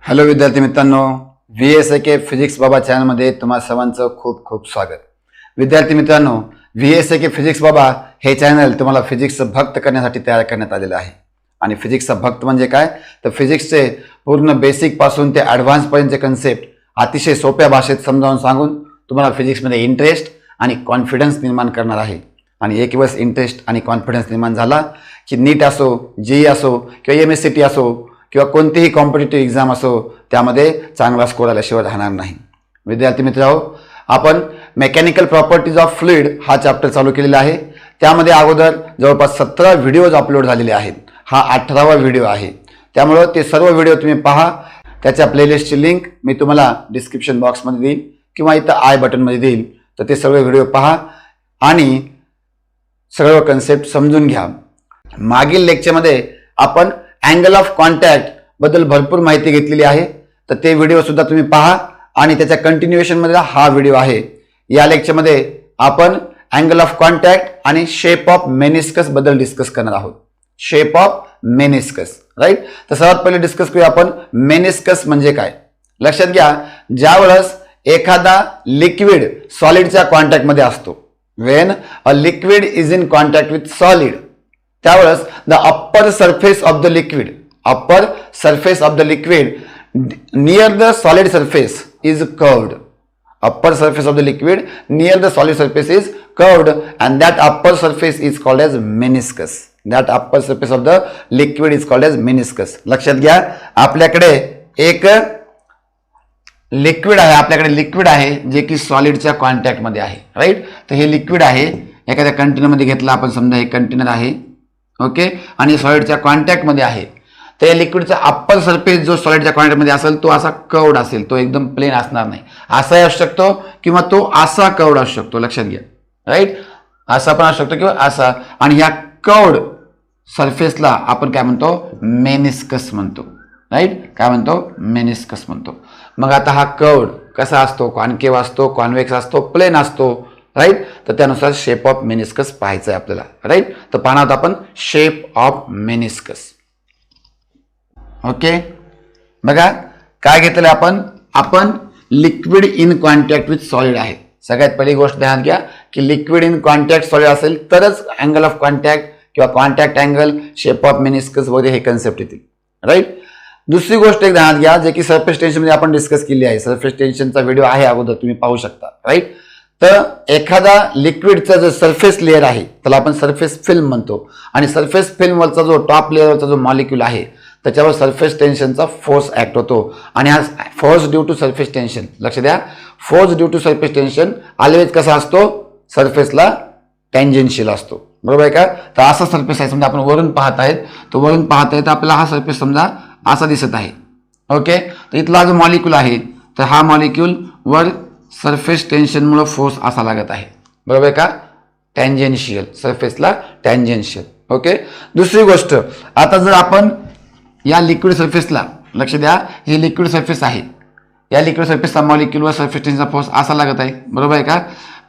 Hello विद्यार्थी मित्रांनो, VSAK physics बाबा चॅनलमध्ये तुम्हा सर्वांचं खूप खूप स्वागत. विद्यार्थी मित्रांनो, VSAK फिजिक्स बाबा हे चॅनल तुम्हाला फिजिक्सचं भक्त करण्यासाठी तयार करण्यात आलेलं आहे. आणि फिजिक्सचा भक्त म्हणजे काय, तर फिजिक्सचे पूर्ण बेसिक पासून ते ॲडव्हान्स पर्यंतचे कन्सेप्ट अतिशय सोप्या भाषेत समजावून सांगून तुम्हाला फिजिक्समध्ये इंटरेस्ट आणि कॉन्फिडन्स निर्माण करणार आहे. आणि एक दिवस इंटरेस्ट आणि कॉन्फिडन्स निर्माण झाला की नीट असो, JEE असो किंवा MSCT असो किंवा कोणतीही कॉम्पिटिटिव्ह एक्झाम असो, त्यामध्ये चांगला स्कोर आल्याशिवाय राहणार नाही. विद्यार्थी मित्रांनो, आपण मेकॅनिकल प्रॉपर्टीज ऑफ फ्लुइड हा चॅप्टर चालू केलेला आहे. त्यामध्ये अगोदर जवळपास 17 व्हिडिओज अपलोड झालेले आहेत. हा 18वा व्हिडिओ आहे. त्यामुळे ते सर्व व्हिडिओ तुम्ही पहा. त्याच्या प्लेलिस्टची लिंक मी तुम्हाला डिस्क्रिप्शन बॉक्समध्ये देईन किंवा इथं आय बटनमध्ये देईल. तर ते सर्व व्हिडिओ पहा आणि सर्व कन्सेप्ट समजून घ्या. मागील लेक्चरमध्ये आपण अँगल ऑफ कॉन्टॅक्ट बद्दल भरपूर माहिती घेतलेली आहे. तर ते व्हिडिओ सुद्धा तुम्ही पहा आणि त्याच्या कंटिन्युएशन मध्ये हा व्हिडिओ आहे. या लेक्चरमध्ये आपण अँगल ऑफ कॉन्टॅक्ट आणि शेप ऑफ मेनिस्कस बद्दल डिस्कस करणार आहोत. Shape of meniscus, right. तर सर्वात पहिले डिस्कस करूया आपण मेनिस्कस म्हणजे काय. लक्षात घ्या, ज्यावेळेस एखादा लिक्विड सॉलिडच्या कॉन्टॅक्ट मध्ये असतो, when a liquid is in contact with solid, त्यावेळेस the upper surface of the liquid near the solid surface is curved. Upper surface of the liquid near the solid surface is curved and that upper surface is called as meniscus. That upper surface of the liquid is called as meniscus. लक्षात घ्या, आपल्याकडे एक liquid आहे जे की सॉलिडच्या contact मध्ये आहे, right. तर हे लिक्विड आहे, एखाद्या कंटेनर मध्ये घेतलं आपण, समजा हे कंटेनर आहे, ओके, आणि सॉलिडच्या कॉन्टॅक्ट मध्ये आहे. तर या लिक्विडचा अप्पर सरफेस जो सॉलिडच्या कॉन्टॅक्ट मध्ये असेल तो असा कर्व्ड असेल, तो एकदम प्लेन असणार नाही. असाही असू शकतो किंवा तो असा कर्व्ड असू शकतो. लक्षात घ्या, राईट. असा पण असू शकतो किंवा असा. आणि ह्या कर्व्ड सरफेसला आपण काय म्हणतो, मेनिस्कस म्हणतो, राईट. काय म्हणतो, मेनिस्कस म्हणतो. मग आता हा कर्व्ड कसा असतो, कॉन्केव असतो, कॉन्व्हेक्स असतो, प्लेन असतो, राईट. तर त्यानुसार शेप ऑफ मेनिस्कस पाहायचं आहे आपल्याला, राईट. तर पाहणार आहोत आपण शेप ऑफ मेनिस्कस. ओके, बघा काय घेतलेलं आपण liquid in contact with solid आहे. सगळ्यात पहिली गोष्ट ध्यानात घ्या की लिक्विड इन कॉन्टॅक्ट सॉलिड असेल तरच अँगल ऑफ कॉन्टॅक्ट किंवा contact angle, shape of meniscus वगैरे हे कन्सेप्ट येतील, राईट. दुसरी गोष्ट एक ध्यानात घ्या, जे की सरफेस टेन्शन मध्ये आपण डिस्कस केली आहे. सरफेस टेन्शनचा व्हिडिओ आहे अगोदर, तुम्ही पाहू शकता, राईट. तर एखादा लिक्विडचा जो सरफेस लेअर आहे त्याला आपण सरफेस फिल्म म्हणतो. आणि सरफेस फिल्मवरचा जो टॉप लेअरवरचा जो मॉलिक्यूल आहे त्याच्यावर सरफेस टेन्शनचा फोर्स ऍक्ट होतो. आणि हा force due to surface tension, लक्ष द्या, force due to surface tension always कसा असतो, सरफेसला टँजेन्शियल असतो, बरोबर आहे का. तर असा सरफेस आहे, समजा आपण वरून पाहत आहेत, तो वरून पाहत आहे तर आपल्याला हा सरफेस समजा असा दिसत आहे, ओके. तर इथला जो मॉलिक्यूल आहे तर हा मॉलिक्यूल वर सरफेस टेन्शनमुळे फोर्स असा लागत आहे, बरोबर आहे का, टँजेन्शियल, सरफेसला टँजेन्शियल, ओके. दुसरी गोष्ट, आता जर आपण या लिक्विड सरफेसला, लक्ष द्या, ही लिक्विड सरफेस आहे, या लिक्विड सरफेसचा मॉलिक्यूलवर सरफेस टेन्शनचा फोर्स असा लागत आहे, बरोबर आहे का.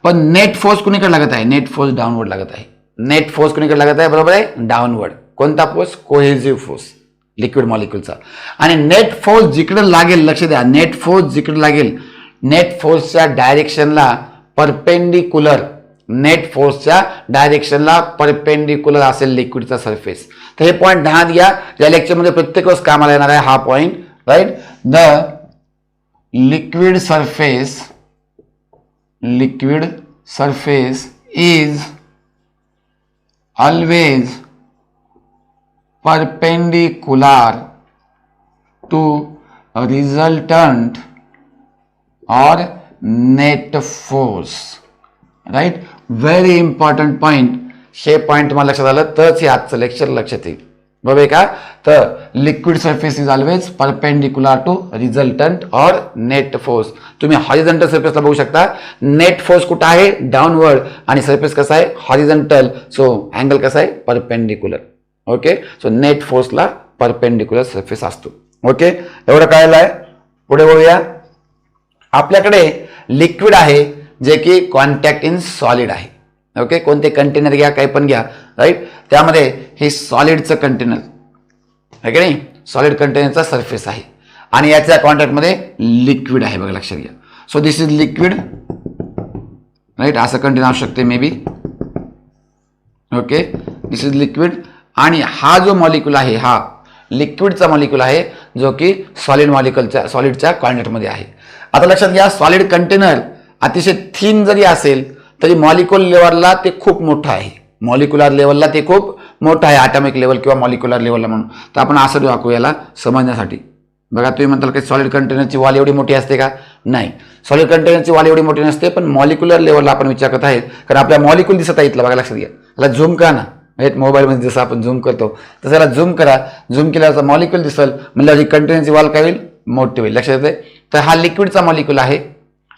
पण नेट फोर्स कुणीकडे लागत आहे, नेट फोर्स डाऊनवर्ड लागत आहे. नेट फोर्स कुणीकडे लागत आहे, बरोबर आहे, डाऊनवर्ड. कोणता फोर्स, कोहेसिव्ह फोर्स लिक्विड मॉलिक्यूलचा. आणि नेट फोर्स जिकडे लागेल, लक्ष द्या, नेट फोर्स जिकडे लागेल, नेट फोर्सच्या डायरेक्शनला परपेंडिक्युलर, नेट फोर्सच्या डायरेक्शनला परपेंडिक्युलर असेल लिक्विडचा सरफेस. तर हे पॉईंट ध्यानात घ्या, या लेक्चरमध्ये प्रत्येक वेळेस कामाला येणार आहे हा point, right. The liquid surface is always perpendicular to resultant or net force, right. Very important point. हे पॉइंट तुम्हाला लक्षात आलं तरच हे आजचं लेक्चर लक्षात येईल, बरोबर आहे का. तर liquid surface is always perpendicular to resultant or net force. तुम्ही हॉरिझॉन्टल सरफेसला बघू शकता, नेट फोर्स कुठं आहे, डाऊनवर्ड, आणि सरफेस कसा आहे, हॉरिझॉन्टल. सो अँगल कसा आहे, परपेंडिक्युलर, ओके. सो नेट फोर्सला परपेंडिक्युलर सरफेस असतो, ओके. एवढं कळलं आहे. पुढे बोलूया. आपल्याकडे लिक्विड आहे जे की कॉन्टॅक्ट इन सॉलिड आहे, ओके. कोणते कंटेनर घ्या, काही पण घ्या, राईट. त्यामध्ये हे सॉलिडचं कंटेनर आहे की नाही, सॉलिड कंटेनरचा सरफेस आहे. आणि याच्या कॉन्टॅक्टमध्ये लिक्विड आहे बघा, लक्षात घ्या. So this is liquid, right. असं कंटिन्यू असू शकते maybe. Okay, this is liquid. आणि हा जो मॉलिक्यूल आहे हा लिक्विडचा मॉलिक्यूल आहे जो की सॉलिडच्या कॉन्टॅक्टमध्ये आहे. आता लक्षात घ्या, सॉलिड कंटेनर अतिशय थिन जरी असेल तरी मॉलिक्युलर लेवलला ते खूप मोठं आहे. मॉलिक्युलर लेवलला ते खूप मोठं आहे, ॲटॉमिक लेवल किंवा मॉलिक्युलर लेवलला म्हणून. तर आपण असं दाखवू याला समजण्यासाठी. बघा, तुम्ही म्हणताल की सॉलिड कंटेनरची वॉल एवढी मोठी असते का? नाही, सॉलिड कंटेनरची वॉल एवढी मोठी नसते, पण मॉलिक्युलर लेवलला आपण विचार करत आहेत. कारण आपल्या मॉलिक्यूल दिसत आहे इथलं बघा, लक्षात घ्या. याला झूम करा ना, मोबाईलमध्ये जसं आपण झूम करतो तसं याला झूम करा. झूम केल्यावर मॉलिक्यूल दिसेल, म्हणजे कंटेनरची वॉल काय होईल? मोठी होईल. लक्षात येते. तर हा लिक्विडचा मॉलिक्यूल आहे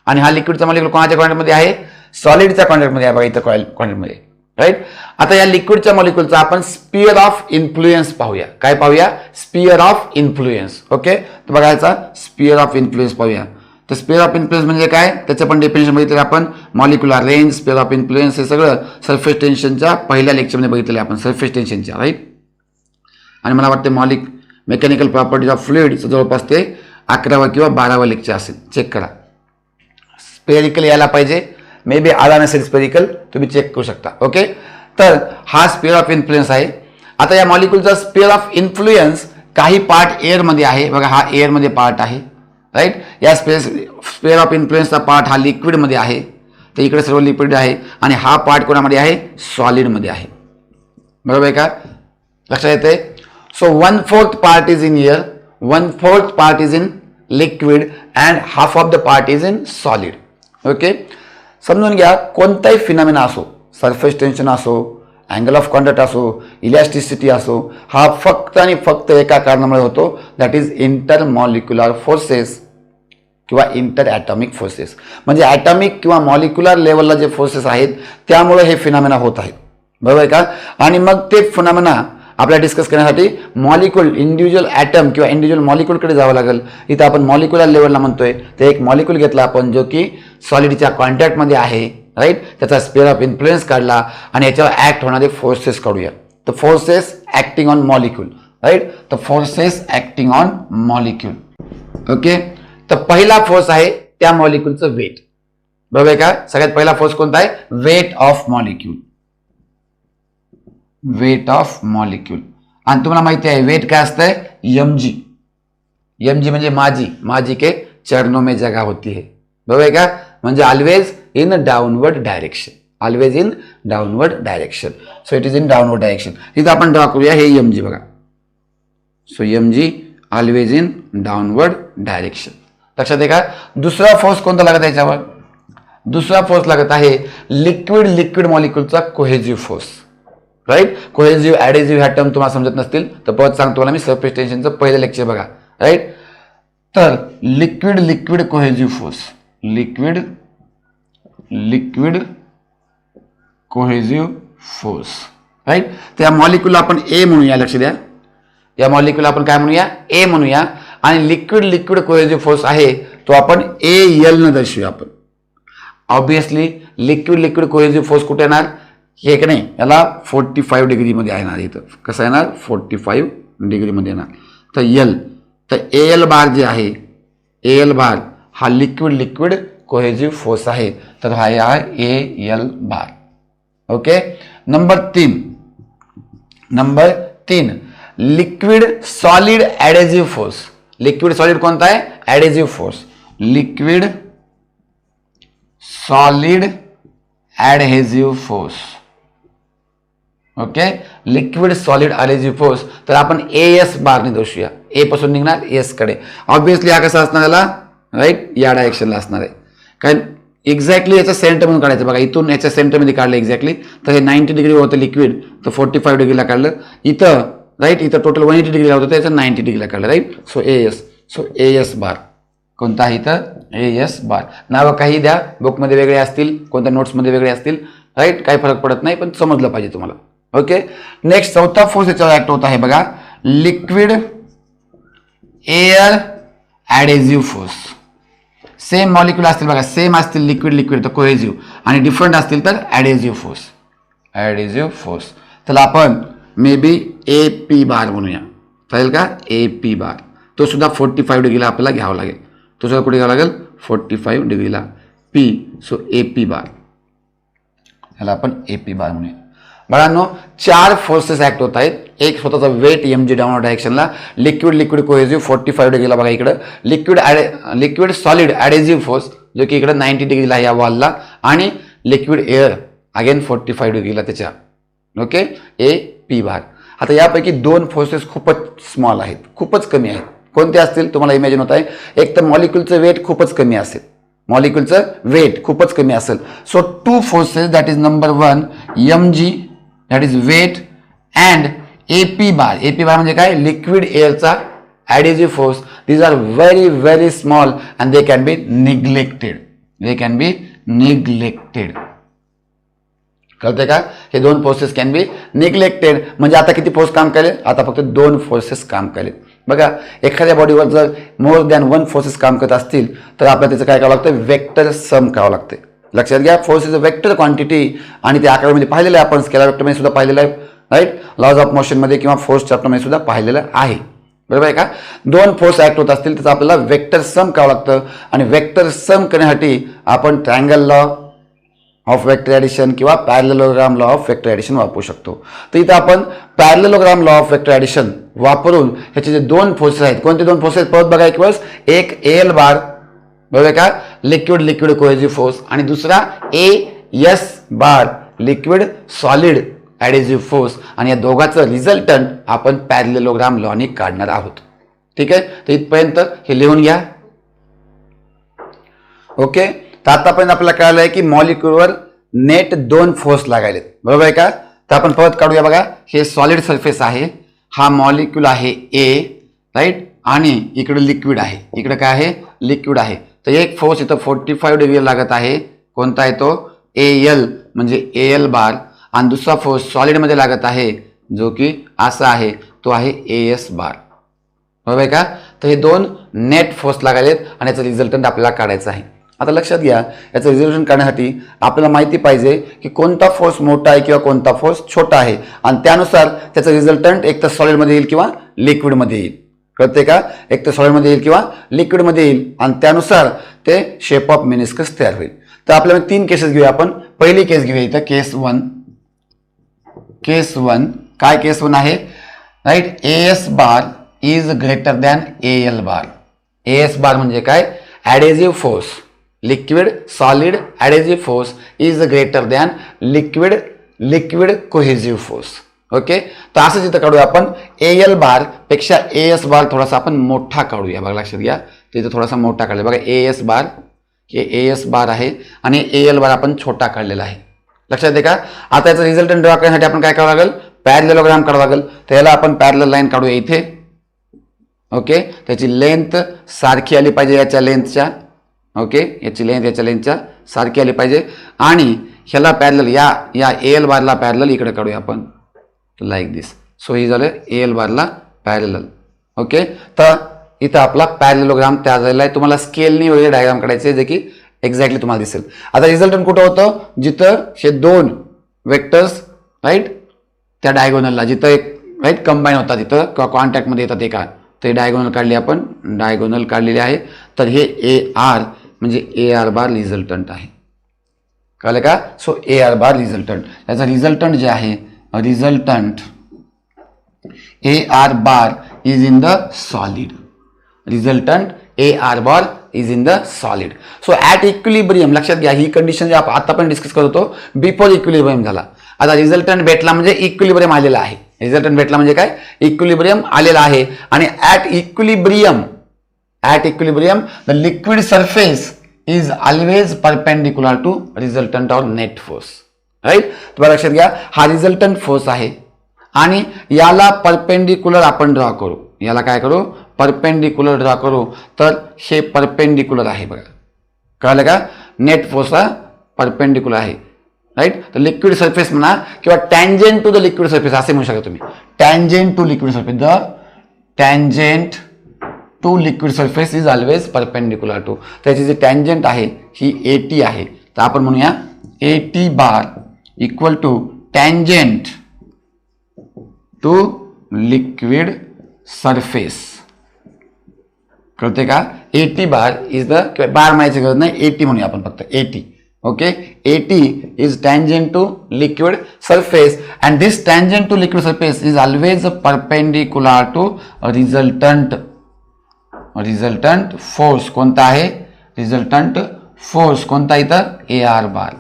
आणि हा लिक्विडचा मॉलिक्यूल कोणाच्या कॉन्टॅक्टमध्ये आहे? सॉलिडच्या कॉन्टॅक्टमध्ये आहे बघा, इथं कॉन्टॅक्टमध्ये, राईट. आता या लिक्विडच्या मॉलिक्यूलचा आपण स्पियर ऑफ इन्फ्लुएन्स पाहूया. काय पाहूया? Sphere of influence. ओके, तर बघा याचा स्पियर ऑफ इन्फ्लुएन्स पाहूया. तर स्पियर ऑफ इन्फ्लुएन्स म्हणजे काय? त्याचं पण डेफिनेशन बघितलं आपण. Molecular range, sphere of influence, हे सगळं सरफेस टेन्शनच्या पहिल्या लेक्चरमध्ये बघितलेलं आपण, सरफेस टेन्शनच्या, राईट. आणि मला वाटतं मेकॅनिकल प्रॉपर्टीज ऑफ फ्लुइडचं जवळपास ते 11वा किंवा 12वा लेक्चर असेल. चेक करा. स्पेरिकल यायला पाहिजे, मे बी आला नसेल स्पेरिकल, तुम्ही चेक करू शकता. ओके, तर हा स्पियर ऑफ इन्फ्लुएन्स आहे. आता या मॉलिक्यूलचा स्पियर ऑफ इन्फ्लुएन्स काही पार्ट एअरमध्ये आहे बघा, हा एअरमध्ये पार्ट आहे, राईट. या स्पियर ऑफ इन्फ्लुएन्सचा पार्ट हा लिक्विडमध्ये आहे, तर इकडे सर्व लिक्विड आहे. आणि हा पार्ट कोणामध्ये आहे? सॉलिडमध्ये आहे. बरोबर आहे का? लक्षात येते. So 1/4 part is in air, 1/4 part is in liquid and half of the part is in solid. Okay, समजून घ्या, कोणताही फिनॉमिना असो, सरफेस टेन्शन असो, अँगल ऑफ कॉन्टॅक्ट असो, इलॅस्टिसिटी असो, हा फक्त आणि फक्त एका कारणामुळे होतो, दॅट इज इंटरमॉलिक्युलर फोर्सेस किंवा इंटर ॲटॉमिक फोर्सेस. म्हणजे ॲटॉमिक किंवा मॉलिक्युलर लेवलला जे फोर्सेस आहेत त्यामुळे हे फिनॉमिना होत आहेत. बरोबर आहे का? आणि मग ते फिनॉमिना आपल्याला डिस्कस करण्यासाठी मॉलिक्यूल, इंडिव्हिज्युअल ॲटम किंवा इंडिव्हिज्युअल मॉलिक्यूलकडे जावं लागेल. इथं आपण मॉलिक्युलर लेवलला म्हणतोय, तर एक मॉलिक्यूल घेतला आपण जो की सॉलिडच्या कॉन्टॅक्टमध्ये आहे, राईट. त्याचा स्पियर ऑफ इन्फ्लुएन्स काढला आणि याच्यावर ॲक्ट होणारे फोर्सेस काढूया. तर forces acting on molecule, right. तर forces acting on molecule. Okay, तर पहिला फोर्स आहे त्या मॉलिक्यूलचं वेट. बरोबर आहे का? सगळ्यात पहिला फोर्स कोणता आहे? Weight of molecule. Weight of molecule. आणि तुम्हाला माहिती आहे वेट काय असतंय? mg. mg म्हणजे माझी के चरणों में जगह होती है. बरोबर आहे का? म्हणजे always in downward direction, always in downward direction. So it is in downward direction. इथं आपण ड्रॉ करूया हे mg बघा. So mg always in downward direction. लक्षात आहे का? दुसरा फोर्स कोणता लागत आहे याच्यावर? दुसरा फोर्स लागत आहे लिक्विड मॉलिक्यूलचा cohesive force, right. Cohesive, adhesive ह्या टर्म तुम्हाला समजत नसतील तर परत सांगतो मला मी, सरफेस टेन्शनचं पहिलं लेक्चर बघा, राईट. तर liquid cohesive force, liquid cohesive force, right. त्या मॉलिक्यूल आपण ए म्हणूया. लक्ष द्या, या मॉलिक्यूल आपण काय म्हणूया? ए म्हणूया. आणि लिक्विड कोहेजिव्ह फोर्स आहे तो आपण AL न दर्शवूया आपण. ऑब्विसली लिक्विड कोहेजिव्ह फोर्स कुठे येणार? हे की नाही, याला 45 डिग्रीमध्ये येणार. इथं कसं येणार? 45 डिग्रीमध्ये येणार. तर L, तर AL बार जे आहे, AL बार हा लिक्विड कोहेजिव्ह फोर्स आहे. तर हा आहे AL bar. Okay, number 3 liquid solid adhesive force. Liquid solid कोणता आहे? Adhesive force. Liquid solid adhesive force. Okay, liquid solid adhesive force. तर आपण AS बारने दर्शूया. ए पासून निघणार S कडे. ऑब्विसली हा कसा असणार याला? राईट, या डायरेक्शनला असणार आहे. कारण एक्झॅक्टली याच्या सेंटर म्हणून काढायचं बघा. इथून याच्या सेंटरमध्ये काढलं एक्झॅक्टली. तर हे 90 डिग्री होतं लिक्विड, तर 45 डिग्रीला काढलं. इथं राईट, इथं टोटल 180 डिग्रीला होतं, त्याचं 90 डिग्रीला काढलं, राईट. सो AS बार कोणता आहे? इथं AS बार. नावं काही द्या, बुकमध्ये वेगळे असतील, कोणत्या नोट्समध्ये वेगळे असतील, राईट. काही फरक पडत नाही, पण समजलं पाहिजे तुम्हाला. ओके, नेक्स्ट चौथा फोर्स याच्यावर ऍक्ट होत आहे बघा, liquid air adhesive force. Same molecule असतील बघा, सेम असतील लिक्विड तर कोहेजिव्ह, आणि डिफरंट असतील तर ॲडेजिव्ह फोर्स. तर आपण मे बी AP बार म्हणूया, चालेल का? AP बार. तो सुद्धा 45 डिग्रीला आपल्याला घ्यावा लागेल. तो सुद्धा कुठे घ्यावा लागेल 45 डिग्रीला. पी, सो AP बार, ह्याला आपण AP बार म्हणूया. बाळांनो, 4 फोर्सेस ऍक्ट होत आहेत. एक स्वतःचा वेट mg डाऊनवर्ड डायरेक्शनला, लिक्विड कोहेसिव्ह 45 डिग्रीला बघा इकडं, लिक्विड सॉलिड ॲडेझिव्ह फोर्स जो की इकडे 90 डिग्रीला या वॉलला, आणि लिक्विड एअर अगेन 45 डिग्रीला त्याच्या. ओके, AP बार. आता यापैकी 2 फोर्सेस खूपच स्मॉल आहेत, खूपच कमी आहेत. कोणते असतील तुम्हाला इमॅजिन होत आहे? एक तर मॉलिक्युलचं वेट खूपच कमी असेल, मॉलिक्युलचं वेट खूपच कमी असेल. So 2 forces, that is number 1 mg, that is weight, and AP bar. AP bar म्हणजे काय? लिक्विड एअरचा adhesive force. These are very very small and they can be neglected. कळते का? हे 2 फोर्सेस कॅन बी निग्लेक्टेड. म्हणजे आता किती force काम केले? आता फक्त 2 फोर्सेस काम केले. बघा, एखाद्या बॉडीवर जर मोर दॅन 1 फोर्सेस काम करत असतील तर आपल्याला त्याचं काय करावं लागतं? वेक्टर सम करावं लागते. लक्षात घ्या, force is a vector quantity, आणि ते आकड्यामध्ये पाहिलेलं आहे आपण, स्केलर वेक्टरमध्ये सुद्धा पाहिलेलं आहे, राईट? लॉज ऑफ मोशनमध्ये किंवा फोर्स चॅप्टरमध्ये सुद्धा पाहिलेलं आहे. बरोबर आहे का? 2 फोर्स ऍक्ट होत असतील त्याचं आपल्याला वेक्टर सम करावं लागतं, आणि वेक्टर सम करण्यासाठी आपण triangle law of vector addition किंवा parallelogram law of vector addition वापरू शकतो. तर इथं आपण parallelogram law of vector addition वापरून ह्याचे जे 2 फोर्सेस आहेत, कोणते 2 फोर्सेस परत बघा. एक वेळेस, एक AL बार, बरोबर आहे का, लिक्विड कोहेसिव्ह फोर्स, आणि दुसरा AS बार, लिक्विड सॉलिड ॲडेझिव्ह फोर्स, आणि या दोघांचं रिझल्टंट आपण पॅरलेलोग्राम लॉनी काढणार आहोत. ठीक आहे, तर इथपर्यंत हे लिहून घ्या. ओके, तर आतापर्यंत आपल्याला कळालं आहे की मॉलिक्युलवर नेट 2 फोर्स लागायलेत. बरोबर आहे का? तर आपण परत काढूया. बघा, हे सॉलिड सरफेस आहे, हा मॉलिक्यूल आहे A, राईट, आणि इकडे लिक्विड आहे, इकडे काय आहे? लिक्विड आहे. तर एक फोर्स इथं 45 डिग्री लागत आहे. कोणता आहे तो? AL, म्हणजे AL बार, आणि दुसरा फोर्स सॉलिडमध्ये लागत आहे जो की असा आहे, तो आहे AS बार. बरोबर आहे का? तर हे 2 नेट फोर्स लागायलेत, आणि याचं रिझल्टंट आपल्याला काढायचं आहे. आता लक्षात घ्या, याचं रिझल्टंट काढण्यासाठी आपल्याला माहिती पाहिजे की कोणता फोर्स मोठा आहे किंवा कोणता फोर्स छोटा आहे, आणि त्यानुसार त्याचं रिझल्टंट एक तर सॉलिडमध्ये येईल किंवा लिक्विडमध्ये येईल. कळते का? एक तर सॉलिडमध्ये येईल किंवा लिक्विडमध्ये येईल, आणि त्यानुसार ते शेप ऑफ मेनिस्कस तयार होईल. तर आपल्याला 3 केसेस घेऊया आपण. पहिली केस घेऊया इथं, केस 1. काय केस 1 आहे? Right, AS bar is greater than AL bar. AS bar म्हणजे काय? Adhesive force, liquid solid adhesive force is greater than liquid cohesive force. Okay, तर असंच इथं काढूया आपण. AL बार पेक्षा AS बार थोडासा आपण मोठा काढूया. बघा, लक्षात घ्या, तिथं थोडासा मोठा काढला. बघा, AS बार, हे AS बार आहे, आणि AL बार आपण छोटा काढलेला आहे. लक्षात आहे का? आता याचं रिझल्टंट ड्रॉ करण्यासाठी आपण काय करावं लागेल? पॅरलेलोग्राम काढावं लागेल. तर याला आपण पॅरलल लाईन काढूया इथे. ओके, त्याची लेंथ सारखी आली पाहिजे याच्या लेंथच्या. ओके, याची लेंथ याच्या लेंथच्या सारखी आली पाहिजे, आणि ह्याला पॅरलल, या AL बारला पॅरलल इकडे काढूया आपण, लाईक दिस. सो ही झालं AL बारला पॅरलल. ओके, तर इथं आपला पॅरलेलोग्राम तयार झालेला आहे. तुम्हाला स्केलनी वगैरे डायग्राम काढायचे जे की एक्झॅक्टली तुम्हाला दिसेल. आता रिझल्टंट कुठं होतं? जिथं हे 2 वेक्टर्स, राईट, त्या डायगोनलला जिथं एक, राईट, कंबाईन होतात तिथं किंवा कॉन्टॅक्टमध्ये येतात एका, ते डायगोनल काढली आपण, डायगोनल काढलेले आहे. तर हे AR म्हणजे AR बार रिझल्टंट आहे. कळलं का? सो AR बार रिझल्टंट, याचा रिझल्टंट जे आहे, resultant AR bar is in the solid. Resultant AR bar is in the solid. So at equilibrium, लक्षात घ्या, ही कंडिशन जे आता आपण डिस्कस करत होतो, बिफोर इक्विलिब्रियम झाला. आता रिझल्टंट भेटला म्हणजे इक्विलिब्रियम आलेला आहे. रिझल्टंट भेटला म्हणजे काय? इक्विलिब्रियम आलेला आहे. आणि at equilibrium the liquid surface is always perpendicular to resultant or net force. Right, तुम्हाला लक्षात घ्या, हा रिझल्टंट फोर्स आहे, आणि याला परपेंडिक्युलर आपण ड्रॉ करू. याला काय करू? परपेंडिक्युलर ड्रॉ करू. तर हे परपेंडिक्युलर आहे. बघा, कळलं का? नेट फोर्स हा परपेंडिक्युलर आहे. राईट, तर लिक्विड सरफेस म्हणा किंवा tangent to the liquid surface असे म्हणू शकता तुम्ही. Tangent to liquid surface, the tangent to liquid surface is always perpendicular to. त्याची जी टँजेंट आहे ही AT आहे. तर आपण म्हणूया AT bar equal to tangent to liquid surface. कळते का? 80 बार इज द, बार म्हणायची गरज नाही, 80 म्हणूया आपण फक्त 80. Okay, 80 is tangent to liquid surface and this tangent to liquid surface is always perpendicular to resultant force. कोणता आहे? रिझल्टंट फोर्स कोणता इथं? AR बार.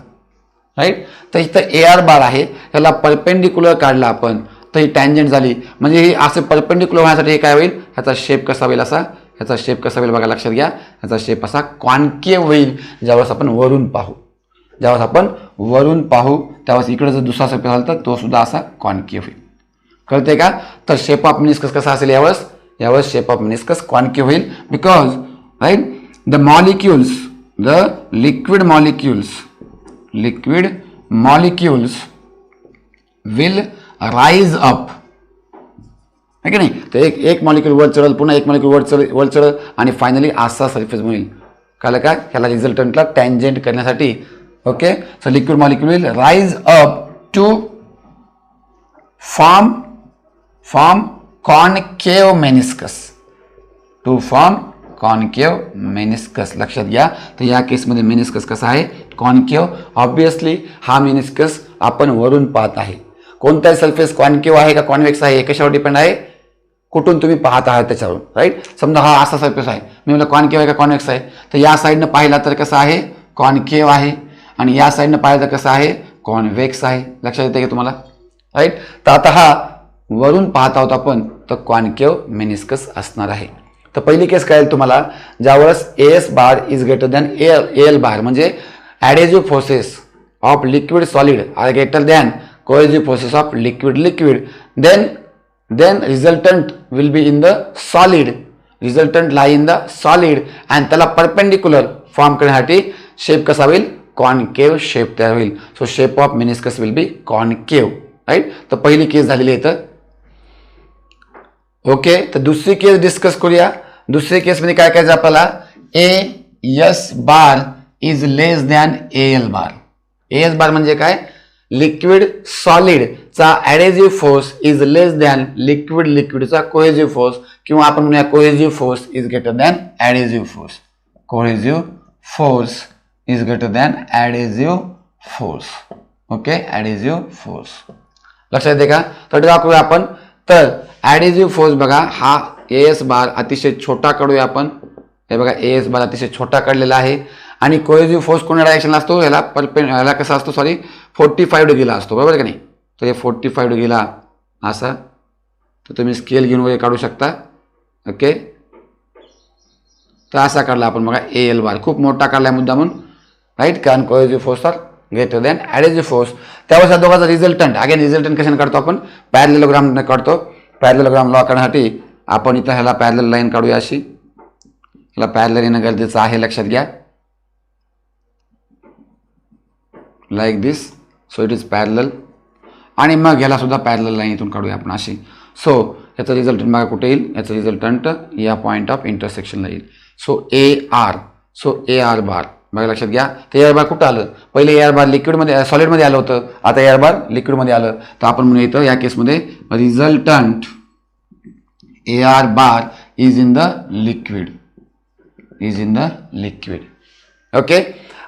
राईट. तर इथं AR बार आहे, त्याला परपेंडिक्युलर काढला आपण तर ही टँजंट झाली. म्हणजे ही असं परपेंडिक्युलर होण्यासाठी हे काय होईल? ह्याचा शेप कसा होईल? असा ह्याचा शेप कसा होईल बघा, लक्षात घ्या. ह्याचा शेप असा कॉन्केव्ह होईल ज्यावेळेस आपण वरून पाहू. त्यावेळेस इकडे जर दुसरा सरफेस आला तर तो सुद्धा असा कॉन्केव्ह होईल. कळते का? तर शेप ऑफ मेनिस्कस कसा असेल यावेळेस शेप ऑफ मेनिस्कस कॉन्केव्ह होईल. Because right the liquid molecules will rise up, आहे की नाही? तर एक मॉलिक्यूल वर चढल, पुन्हा एक मॉलिक्यूल वर चढल आणि फायनली असा सरफेस होईल. कळलं का? ह्याला रिझल्टंटला टँजंट करण्यासाठी. Okay, so liquid molecule will rise up to form concave meniscus. लक्षात घ्या. तर या केसमध्ये मेनिस्कस कसा आहे? कॉनकेव्ह. ऑब्विसली हा मेनिस्कस आपण वरून पाहत आहे. कोणताही सरफेस कॉनकेव्ह आहे का कॉन्व्हेक्स आहे हे कशावर डिपेंड आहे? कुठून तुम्ही पाहत आहात त्याच्यावर. राईट. समजा हा असा सरफेस आहे, मी म्हणलं कॉनकेव्ह आहे का कॉन्व्हेक्स आहे, तर या साईडनं पाहिला तर कसं आहे? कॉनकेव्ह आहे. आणि या साईडनं पाहिलं तर कसं आहे? कॉन्व्हेक्स आहे. लक्षात येते का तुम्हाला? राईट. तर आता हा वरून पाहत आहोत आपण, तर कॉनकेव्ह मेनिस्कस असणार आहे. तर पहिली केस कळेल तुम्हाला ज्यावेळेस AS bar is greater than AL bar, म्हणजे adhesive forces of liquid solid are greater than cohesive forces of liquid. then resultant will be in the solid. Resultant lie in the solid and त्याला perpendicular form करण्यासाठी shape कसा होईल? Concave shape तयार होईल. So shape of meniscus will be concave. Right. तर पहिली केस झालेली आहे इथं. ओके, तर दुसरी केस डिस्कस करूया. दुसरी केसमध्ये काय करायचं आपल्याला? AS bar is less than AL bar. AS bar म्हणजे काय? लिक्विड सॉलिडचा adhesive force is less than लिक्विडचा कोहेजिव्ह फोर्स, किंवा आपण म्हणूया cohesive force is greater than adhesive force. Cohesive force is greater than adhesive force. Okay, adhesive force. लक्षात येते का? तर दाखवूया आपण. तर ॲडेजिव्ह फोर्स बघा, हा AS बार अतिशय छोटा काढूया आपण. हे बघा, AS बार अतिशय छोटा काढलेला आहे. आणि कोहेजिव्ह फोर्स कोणत्या डायरेक्शनला असतो? ह्याला कसा असतो? 45 डिग्रीला असतो, बरोबर का नाही? तर हे 45 डिग्रीला असा, तर तुम्ही स्केल घेऊन वगैरे काढू शकता. ओके, तर असा काढला आपण बघा AL बार. खूप मोठा काढला मुद्दा म्हणून. राईट. कारण cohesive force are greater than adhesive force. त्यावेळेस या दोघांचा रिझल्टंट कशाने काढतो आपण? पॅरलेलोग्राम काढतो. पॅरलेलोग्राम लॉ करण्यासाठी आपण इथं ह्याला पॅरलेल लाईन काढूया. अशी ह्याला पॅरलेल येणं गरजेचं आहे, लक्षात घ्या. Like this. So it is parallel. आणि मग ह्याला सुद्धा पॅरलल लाईन इथून काढूया आपण अशी. सो याचा रिझल्टंट बघा कुठे येईल? याचा रिझल्टंट या पॉईंट ऑफ इंटरसेक्शनला येईल. सो AR बार बघा, लक्षात घ्या. तर AR बार कुठं आलं? पहिले AR बार लिक्विडमध्ये सॉलिडमध्ये आलं होतं, आता AR बार लिक्विडमध्ये आलं. तर आपण म्हणूया इथं या केसमध्ये resultant AR bar is in the liquid. Okay.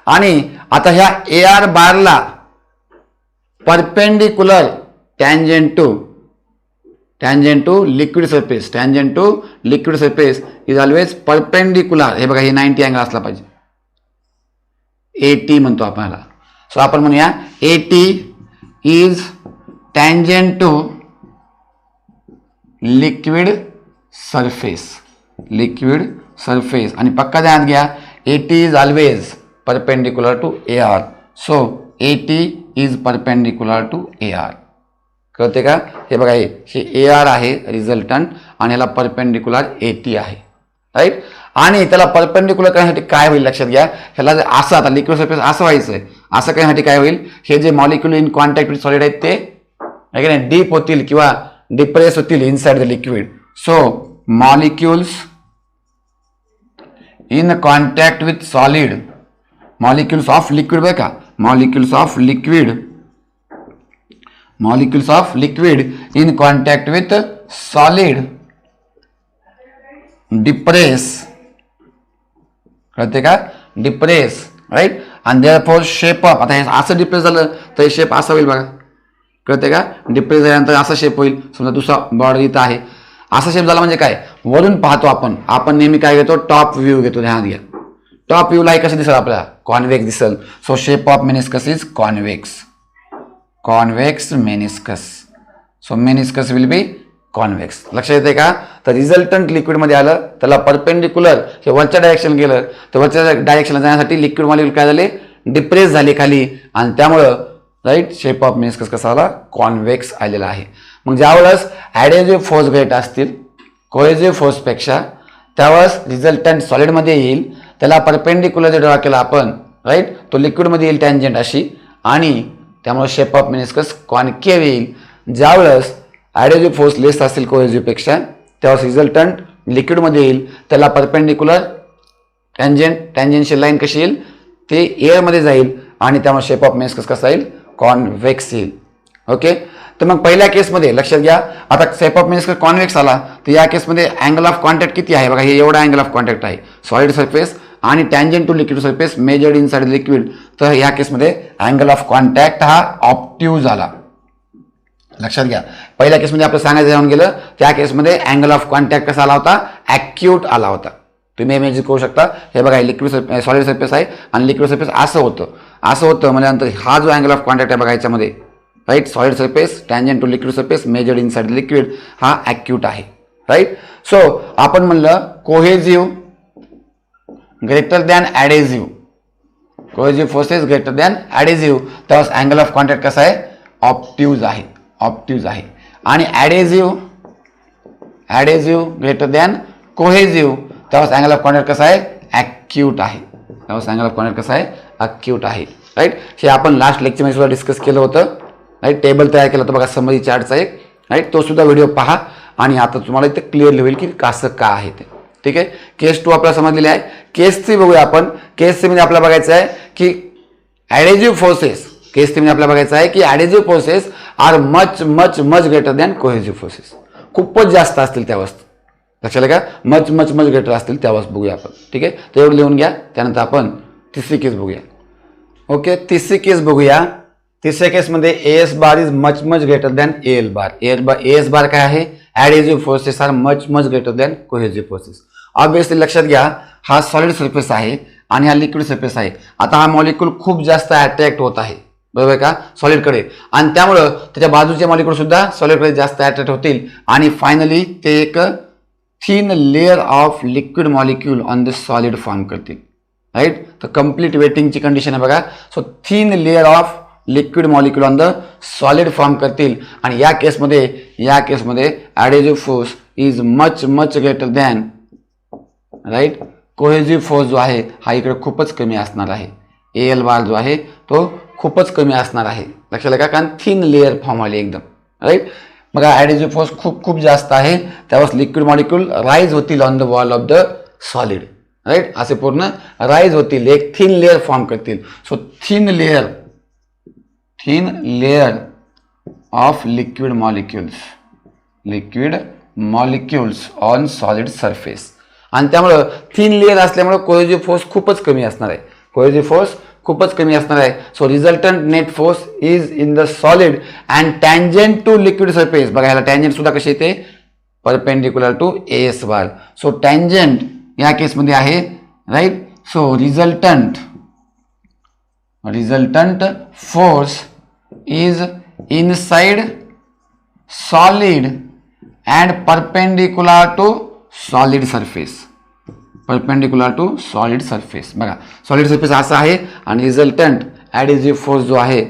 आणि आता ह्या AR बारला perpendicular tangent to liquid surface is always perpendicular. हे बघा, हे 90 अँगल असला पाहिजे. AT म्हणतो आपण ह्याला. सो आपण म्हणूया AT is tangent to liquid surface. आणि पक्का ध्यान घ्या, AT is always perpendicular to AR. So AT is perpendicular to AR. कळते का? हे बघा, हे AR आहे रिझल्टंट आणि ह्याला परपेंडिक्युलर AT आहे. राईट. आणि त्याला परपेंडिक्युलर करण्यासाठी काय होईल? लक्षात घ्या. ह्याला जर असं आता लिक्विड सरफेस असं व्हायचं आहे, असं करण्यासाठी काय होईल? हे जे molecule in contact with solid आहेत ते डीप होतील किंवा डिप्रेस होतील inside the liquid. So molecules in contact with solid, molecules of liquid बघा का, molecules of liquid in contact with solid depress कळते का, डिप्रेस, राईट. आणि देअरफॉर शेप अप, आता हे असं डिप्रेस झालं तर हे शेप असं होईल बघा, कळते का. डिप्रेस झाल्यानंतर असा शेप होईल, समजा दुसरा बॉर्डर इथं आहे, असा शेप झाला म्हणजे काय, वरून पाहतो आपण नेहमी काय घेतो, टॉप व्ह्यू घेतो. ध्यानात घ्या, टॉप व्ह्यूला हे कसं दिसेल आपल्याला, कॉन्व्हेक्स दिसेल. So shape of meniscus is convex, convex meniscus. So meniscus will B convex. लक्षात येते का. तर रिझल्टंट लिक्विडमध्ये आलं, त्याला परपेंडिक्युलर हे वरच्या डायरेक्शन गेलं, तर वरच्या डायरेक्शनला जाण्यासाठी लिक्विड मॉलिक्यूल काय झाले, डिप्रेस झाले खाली, आणि त्यामुळं राईट शेप ऑफ मेनिस्कस कसा आला, कॉन्व्हेक्स आलेला आहे. मग ज्यावेळेस ॲडेजिव्ह फोर्स ग्रेट असतील कोहेजिव्ह फोर्सपेक्षा, त्यावेळेस रिझल्टंट सॉलिडमध्ये येईल, त्याला परपेंडिक्युलर जे ड्रॉ केला आपण, राईट, तो लिक्विडमध्ये येईल टँजंट अशी, आणि त्यामुळे शेप ऑफ मेनिस्कस कॉन्केव्ह येईल. ज्यावेळेस ॲडेजिव्ह फोर्स लेस असतील कोहेजिव्हपेक्षा, त्यावेळेस रिझल्टंट लिक्विडमध्ये येईल, त्याला परपेंडिक्युलर टँजेन्शियल लाईन कशी येईल, ते एअरमध्ये जाईल, आणि त्यामुळे शेप ऑफ मेनिस्कस कसा येईल, कॉन्व्हेक्स येईल. ओके. तर मग पहिल्या केसमध्ये लक्षात घ्या, आता शेप ऑफ मेनिस्कस कॉन्व्हेक्स आला, तर या केसमध्ये अँगल ऑफ कॉन्टॅक्ट किती आहे बघा, हे एवढा अँगल ऑफ कॉन्टॅक्ट आहे सॉलिड सरफेस आणि tangent to liquid surface measured inside liquid. तर या केसमध्ये अँगल ऑफ कॉन्टॅक्ट हा ऑप्टिव्ह झाला. लक्षात घ्या, पहिल्या केसमध्ये आपलं सांगायचं जाऊन गेलं, त्या केसमध्ये अँगल ऑफ कॉन्टॅक्ट कसा आला होता, ॲक्यूट आला होता. तुम्ही इमेजिन करू शकता, हे बघा लिक्विड सॉलिड सरफेस आहे आणि लिक्विड सरफेस असं होतं म्हणजे नंतर हा जो अँगल ऑफ कॉन्टॅक्ट आहे बघा याच्यामध्ये, right, solid surface tangent to liquid surface measured inside liquid, हा ॲक्यूट आहे. राईट. सो आपण म्हणलं cohesive greater than adhesive, cohesive forces greater than adhesive, त्यावेळेस अँगल ऑफ कॉन्टॅक्ट कसा आहे, ऑप्टिव्ह आहे, ऑप्टिव्ह आहे. आणि ॲडेजिव्ह ग्रेटर दॅन कोहेजिव्ह, त्यावेळेस अँगल ऑफ कॉन्टॅक्ट कसा आहे, ॲक्यूट आहे. त्यावेळेस अँगल ऑफ कॉन्टॅक्ट कसा आहे, ॲक्यूट आहे. राईट. हे आपण लास्ट लेक्चरमध्ये सुद्धा डिस्कस केलं होतं. राईट, टेबल तयार केलं होतं बघा समरी चार्टचा एक, राईट, तो सुद्धा व्हिडिओ पहा, आणि आता तुम्हाला इथे क्लिअरली होईल की कसं का आहे ते. ठीक आहे. केस 2 आपल्याला समजलेली आहे. केस 3 बघूया आपण. केस 3 मध्ये आपल्याला बघायचं आहे की ॲडेजिव्ह फोर्सेस, केस 3 मध्ये आपल्याला बघायचं आहे की adhesive forces are much much much greater than cohesive forces, खूपच जास्त असतील त्या वस्तू. लक्षात आलं का, मच मच मच ग्रेटर असतील त्या वस्तू बघूया आपण. ठीक आहे, तर एवढं लिहून घ्या. त्यानंतर आपण तिसरी केस बघूया. ओके, तिसरी केस बघूया. तिसऱ्या केसमध्ये AS bar is much much greater than AL bar. AS bar काय आहे, adhesive forces are much much greater than cohesive forces. Obviously लक्षात घ्या, हा सॉलिड सरफेस आहे आणि हा लिक्विड सरफेस आहे. आता हा मॉलिक्यूल खूप जास्त अट्रॅक्ट होत आहे, बरोबर का, सॉलिडकडे, आणि त्यामुळं त्याच्या बाजूचे मॉलिक्यूल सुद्धा सॉलिडकडे जास्त अट्रॅक्ट होतील, आणि फायनली ते एक thin layer of liquid molecule on the solid form करतील. राईट, तर कम्प्लीट वेटिंगची कंडिशन आहे बघा. So thin layer of liquid molecule on the solid form करतील, आणि या केसमध्ये adhesive force is much much greater than, right, cohesive force जो आहे हा इकडे खूपच कमी असणार आहे. एएल बार जो आहे तो खूपच कमी असणार आहे. लक्षात आलं का, कारण थिन लेअर फॉर्म आली एकदम. राईट, मग ॲडेजिव्ह फोर्स खूप खूप जास्त आहे, त्यावेळेस लिक्विड मॉलिक्यूल राईज होतील on the wall of the solid. Right, असे पूर्ण राईज होतील, एक थिन लेअर फॉर्म करतील. So thin layer of liquid molecules on solid surface, आणि त्यामुळं थिन लेअर असल्यामुळे कोहेजिव्ह फोर्स खूपच कमी असणार आहे. So resultant net force is in the solid and tangent to liquid surface. बघा याला टँजंट सुद्धा कशी येते, perpendicular to AS bar. So tangent या केसमध्ये आहे, right. So resultant force is inside solid and perpendicular to solid surface. बघा solid surface असा आहे, आणि रिझल्टंट ॲडेजिव्ह फोर्स जो आहे,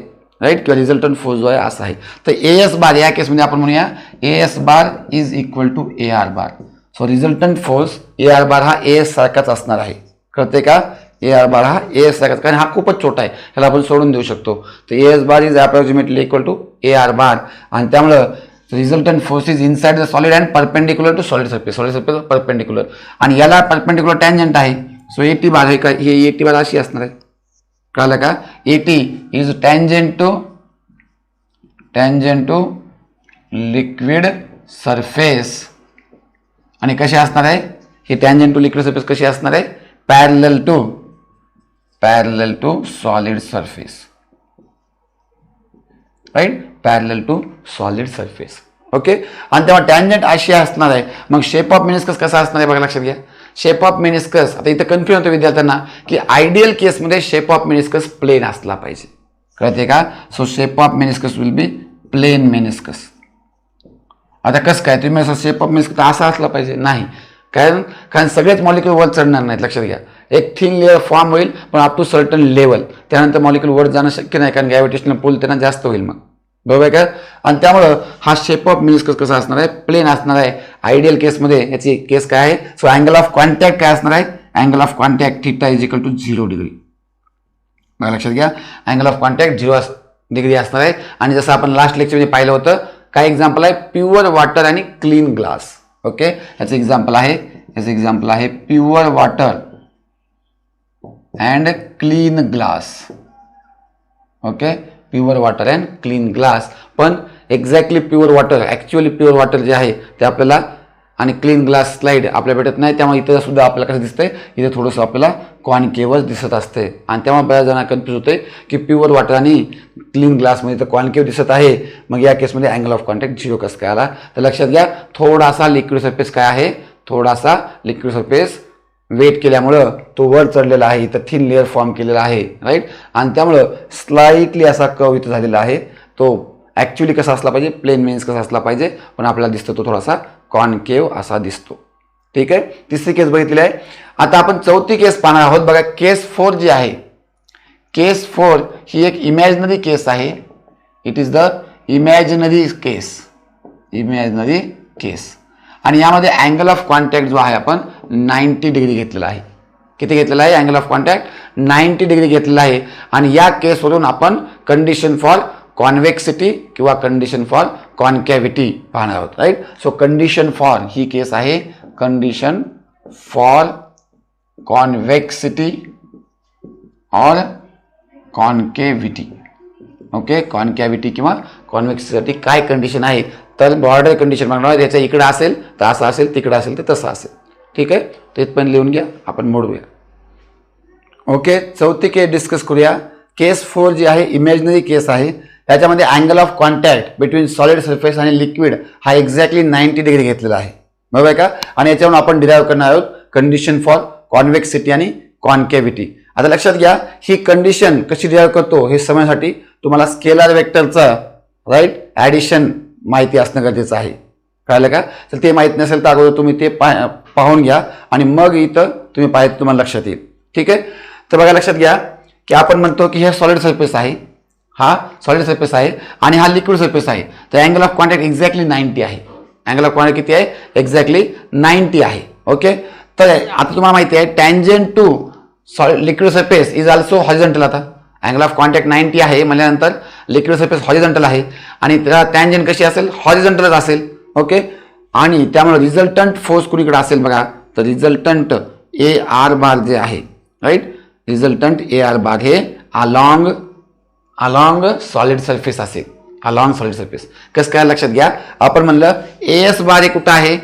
राईट, किंवा रिझल्टंट फोर्स जो आहे असा आहे. तर एएस बार या केसमध्ये आपण म्हणूया AS bar is equal to AR bar. So resultant force AR bar हा एएस सारखाच असणार आहे. कळते का, एआर बार हा एएस सारखाच, कारण हा खूपच छोटा आहे, ह्याला आपण सोडून देऊ शकतो. तर AS bar is approximately equal to AR bar, आणि त्यामुळं resultant force is inside the solid and perpendicular to solid surface perpendicular, आणि याला परपेंडिक्युलर टँजंट आहे. सो एटी बार हे काय, हे एटी बार अशी असणार आहे. कळलं का, AT is tangent to liquid surface, आणि कशी असणार आहे, हे टँजंट टू लिक्विड सरफेस कशी असणार आहे, parallel to solid surface, right, parallel to solid surface. Okay. आणि तेव्हा टँजंट अशी असणार आहे. मग शेप ऑफ मेनिस्कस कसा असणार आहे बघा, लक्षात घ्या. शेप ऑफ मेनिस्कस, आता इथं कन्फ्युजन होतं विद्यार्थ्यांना की आयडियल केसमध्ये शेप ऑफ मेनिस्कस प्लेन असला पाहिजे, कळते का. So shape of meniscus will be plane meniscus. आता कसं काय, तुम्ही असं शेप ऑफ मेनिस्कस असा असला पाहिजे नाही, कारण सगळेच मॉलिक्यूल वर चढणार नाहीत, लक्षात घ्या. एक थिन लेअर फॉर्म होईल पण अप टू सर्टन लेवल, त्यानंतर मॉलिक्यूल वर जाणं शक्य नाही, कारण ग्रॅव्हिटेशनल पुल त्यांना जास्त होईल मग, बरोबर आहे का. आणि त्यामुळं हा शेप ऑफ मेनिस्कस कसा असणार आहे, प्लेन असणार आहे. आयडियल केसमध्ये याची केस काय आहे, सो अँगल ऑफ कॉन्टॅक्ट काय असणार आहे, angle of contact theta is equal to 0 degree. बघा लक्षात घ्या, अँगल ऑफ कॉन्टॅक्ट 0 डिग्री असणार आहे. आणि जसं आपण लास्ट लेक्चरमध्ये पाहिलं होतं, काय एक्झाम्पल आहे, प्युअर वॉटर आणि क्लीन ग्लास. ओके, याचं एक्झाम्पल आहे pure water and clean glass. Okay, pure water and clean glass. पण exactly pure water, actually pure water जे आहे ते आपल्याला आणि क्लीन ग्लास स्लाईड आपल्याला भेटत नाही. त्यामुळे इथं सुद्धा आपल्याला कसं दिसतंय, इथे थोडंसं आपल्याला कॉन्केव्हच दिसत असते. आणि त्यामुळे बऱ्याच जणांना कन्फ्यूज होते की प्युअर वॉटर आणि क्लीन ग्लासमध्ये तर कॉन्केव्ह दिसत आहे, मग या केसमध्ये अँगल ऑफ कॉन्टॅक्ट 0 कसं काय आला. तर लक्षात घ्या, थोडासा लिक्विड सरफेस काय आहे, थोडासा लिक्विड सरफेस वेट केल्यामुळं तो वर चढलेला आहे, इथं थिन लेअर फॉर्म केलेला आहे, राईट. आणि त्यामुळं स्लाइटली असा कर्व इथं झालेला आहे. तो ॲक्च्युली कसा असला पाहिजे, प्लेन मेन्स कसा असला पाहिजे, पण आपल्याला दिसतो तो थोडासा कॉन्केव्ह असा दिसतो. ठीक आहे, तिसरी केस बघितलेली आहे. आता आपण चौथी केस पाहणार आहोत. बघा, केस 4 जी आहे, केस 4 ही एक इमॅजिनरी केस आहे. इट इज द इमॅजिनरी केस. आणि यामध्ये अँगल ऑफ कॉन्टॅक्ट जो आहे आपण 90 डिग्री घेतलेला आहे. किती घेतलेला आहे, अँगल ऑफ कॉन्टॅक्ट 90 डिग्री घेतलेला आहे. आणि या केसवरून आपण कंडिशन फॉर कॉन्व्हेक्सिटी किंवा कंडिशन फॉर कॉन्कॅव्हिटी पाहणार आहोत, राईट. सो कंडिशन फॉर ही केस आहे, condition for convexity or concavity. Okay, concavity किंवा कॉन्व्हेक्सिटीसाठी काय कंडिशन आहे, तर बॉर्डर कंडिशन मागणार, याच्या इकडं असेल तर असं असेल, तिकडं असेल तर तसं असेल. ठीक आहे, ते पण लिहून घ्या, आपण मोडूया. ओके, चौथी केस डिस्कस करूया. केस 4 जी आहे इमॅजिनरी केस आहे. त्याच्यामध्ये angle of contact between solid surface आणि लिक्विड हा एक्झॅक्टली 90 डिग्री घेतलेला आहे, बरोबर आहे का. आणि याच्यावरून आपण डिराईव्ह करणार आहोत कंडिशन फॉर कॉन्व्हेक्सिटी आणि कॉन्कॅव्हिटी. आता लक्षात घ्या, ही कंडिशन कशी डिराईव्ह करतो हे समजण्यासाठी तुम्हाला स्केलर वेक्टरचं राईट ॲडिशन माहिती असणं गरजेचं आहे, कळलं का. तर ते माहीत नसेल तर अगोदर तुम्ही ते पाहून घ्या आणि मग इथं तुम्ही पाहिजे तुम्हाला लक्षात येईल. ठीक आहे, तर बघा लक्षात घ्या की आपण म्हणतो की हे सॉलिड सरफेस आहे, हा सॉलिड सरफेस आहे आणि हा लिक्विड सरफेस आहे. तर अँगल ऑफ कॉन्टॅक्ट एक्झॅक्टली 90 आहे. अँगल ऑफ कॉन्टॅक्ट किती आहे, एक्झॅक्टली 90 आहे. ओके, तर आता तुम्हाला माहिती आहे tangent to liquid surface is also horizontal. आता अँगल ऑफ कॉन्टॅक्ट 90 आहे म्हणल्यानंतर लिक्विड सरफेस हॉरिझॉन्टल आहे आणि त्याला टँजंट कशी असेल, हॉरिझॉन्टलच असेल. ओके, आणि त्यामुळे रिझल्टंट फोर्स कुणीकडे असेल बघा, तर रिझल्टंट AR बार जे आहे, राईट, रिझल्टंट AR बार हे अलॉंग सॉलिड सरफेस असेल, अलॉंग सॉलिड सरफेस. कसं काय, लक्षात घ्या, आपण म्हणलं AS बार हे कुठं आहे,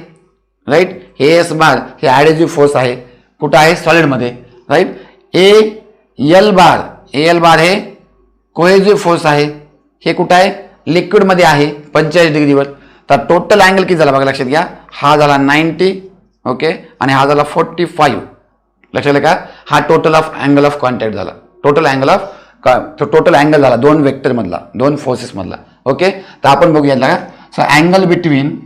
राईट. AS बार हे ॲडेजिव्ह फोर्स आहे, कुठं आहे, सॉलिडमध्ये, राईट. AL बार हे कोहेजिव्ह फोर्स आहे, हे कुठं आहे, लिक्विडमध्ये आहे 45 डिग्रीवर. तर टोटल अँगल किती झाला बघा, लक्षात घ्या, हा झाला 90, ओके, आणि हा झाला 45. लक्षात का, हा total of angle of contact झाला, टोटल अँगल झाला दोन वेक्टर मधला, दोन फोर्सेस मधला. ओके, तर आपण बघूया का. So angle between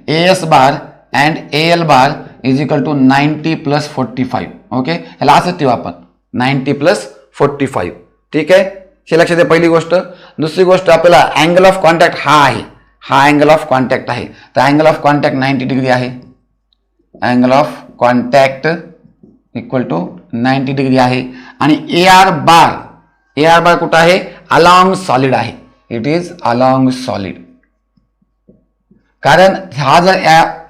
AS bar and AL bar is equal to 90 + 45. Okay, ह्याला असंच ठेवू आपण 90 + 45. ठीक आहे, हे लक्षात आहे पहिली गोष्ट. दुसरी गोष्ट आपल्याला अँगल ऑफ कॉन्टॅक्ट हा आहे, हा अँगल ऑफ कॉन्टॅक्ट आहे. तर अँगल ऑफ कॉन्टॅक्ट 90 डिग्री आहे, angle of contact equal to 90 degree आहे. आणि AR बार कुठं आहे, अलॉंग सॉलिड आहे, इट इज अलॉंग सॉलिड. कारण हा जर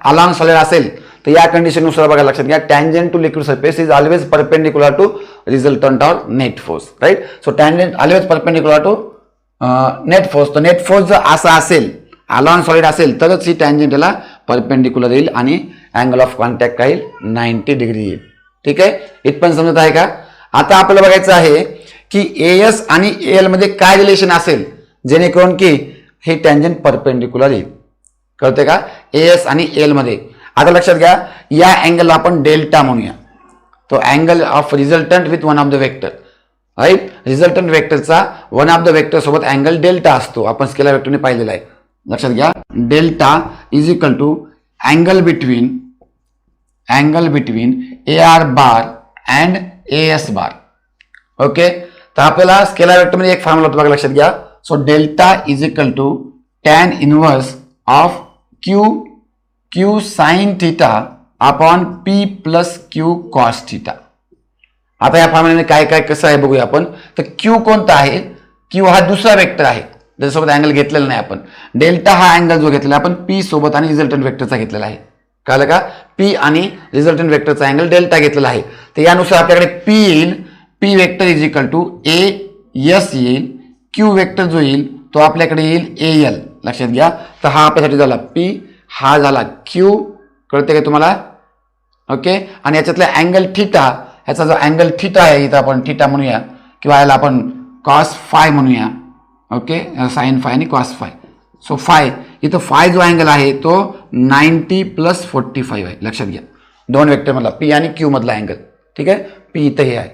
अलॉंग सॉलिड असेल तर या कंडिशननुसार बघा लक्षात घ्या, tangent to liquid surface is always perpendicular to resultant or net force, right. So tangent always perpendicular to net force. तर नेट फोर्स जर असा असेल, अलॉंग सॉलिड असेल तरच ही टँजंट याला परपेंडिक्युलर येईल आणि अँगल ऑफ कॉन्टॅक्ट काय येईल 90 डिग्री येईल. ठीक आहे, इथपर्यंत समजत आहे का? आता आपल्याला बघायचं आहे की एएस आणि एएल मध्ये काय रिलेशन असेल जेणेकरून की हे टँजंट परपेंडिक्युलर येईल. कळते का? एएस आणि एल मध्ये. आता लक्षात घ्या, या अँगलला आपण डेल्टा म्हणूया. तो angle of resultant with one of the vector, right. Resultant वेक्टरचा वन ऑफ द वेक्टर सोबत अँगल डेल्टा असतो. आपण स्केलर वेक्टरने पाहिलेला आहे. लक्षात घ्या, delta is equal to angle between A R bar and AS bar. Okay, तर आपल्याला स्केलर वेक्टर मध्ये एक फॉर्म्युला होतो बघा, लक्षात घ्या. So delta is equal to tan inverse of Q sine theta upon P plus Q cos theta. आता या फॉर्म्युल्याने काय काय कसं आहे बघूया आपण. तर क्यू कोणता आहे? क्यू हा दुसरा वेक्टर आहे त्याच्यासोबत अँगल घेतलेला नाही आपण. डेल्टा हा अँगल जो घेतलेला आपण पी सोबत आणि रिझल्टंट वेक्टरचा घेतलेला आहे. कळलं का? पी आणि रिझल्टंट वेक्टरचा अँगल डेल्टा घेतलेला आहे. तर यानुसार आपल्याकडे पी येईल, P vector is equal to A S येईल. क्यू वेक्टर जो येईल तो आपल्याकडे येईल ए एल. लक्षात घ्या, तर हा आपल्यासाठी झाला पी, हा झाला क्यू. कळते का तुम्हाला? ओके, आणि याच्यातला अँगल थिटा, ह्याचा जो अँगल थिटा आहे इथं आपण थिटा म्हणूया किंवा याला आपण कॉस फाय म्हणूया. ओके, साइन फाय आणि कॉस फाय. सो फाय, इथं फाय जो अँगल आहे तो 90 + 45 आहे. लक्षात घ्या, दोन वेक्टर मधला पी आणि क्यू मधला अँगल. ठीक आहे, पी इथं हे आहे.